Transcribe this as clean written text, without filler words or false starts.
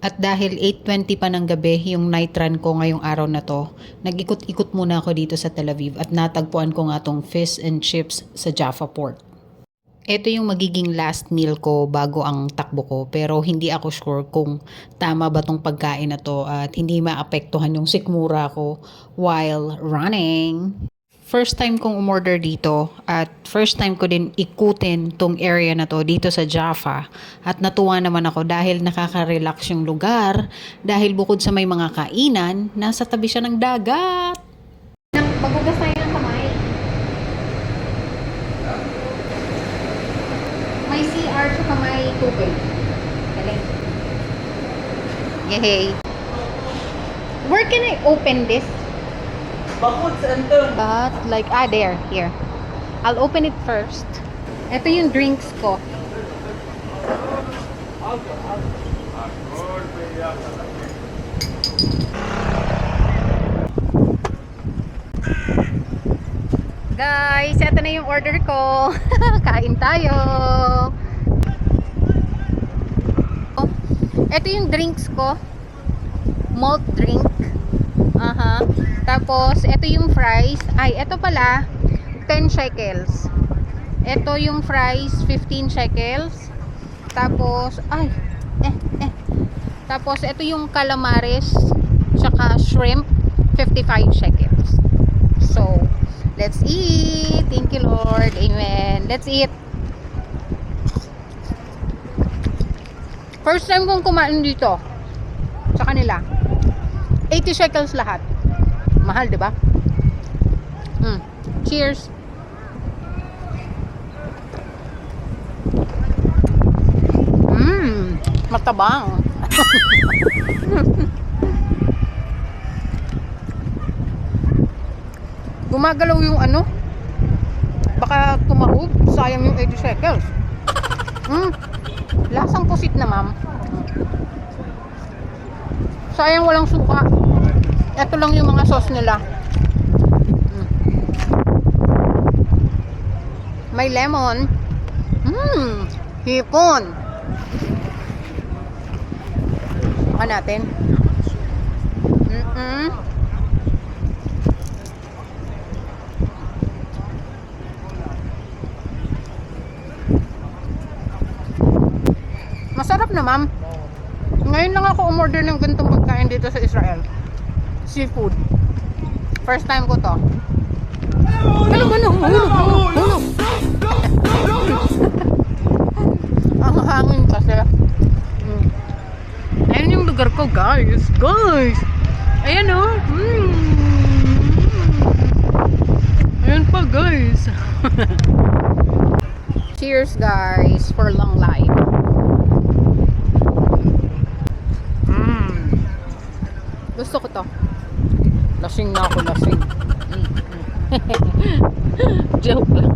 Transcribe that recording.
At dahil 8:20 pa ng gabi yung night run ko ngayong araw na to, nag-ikot-ikot muna ako dito sa Tel Aviv at natagpuan ko nga tong fish and chips sa Jaffa Port. Ito yung magiging last meal ko bago ang takbo ko, pero hindi ako sure kung tama ba tong pagkain na to at hindi maapektuhan yung sikmura ko while running. First time kong umorder dito at first time ko din ikutin tong area na to dito sa Jaffa, at natuwa naman ako dahil nakaka-relax yung lugar dahil bukod sa may mga kainan, nasa tabi siya ng dagat. Magugas tayo ng kamay. May CR sa kamay tubig. Galing. Yay! Where can I open this? Bakod sa enter. But like, there, here. I'll open it first. Ito yung drinks ko. Guys, ito na yung order ko. Kain tayo. Oh, ito yung drinks ko. Malt drink. Tapos, ito yung fries. Ay, ito pala, 10 shekels. Ito yung fries, 15 shekels. Tapos, Tapos, ito yung calamares, tsaka shrimp, 55 shekels. So, let's eat. Thank you, Lord. Amen. Let's eat. First time kong kumain dito sa kanila. 80 shekels lahat. Mahal, di ba? Cheers. Matabang. Gumagalaw yung ano? Baka tumahog. Sayang yung 80 shekels. Lasang pusit na, ma'am. Sayang walang suka. Ito lang yung mga sauce nila. May lemon. Hipon. Saka natin. Masarap na, ma'am. Ngayon lang ako umorder ng ganitong pagkain dito sa Israel. Seafood. First time ko to. Ang hangin kasi. Ayan yung lugar ko, guys. Ayan o. Ayan pa, guys. Cheers, guys, for long life. Gusto ko to. Lasing na ako, lasing. Joke lang.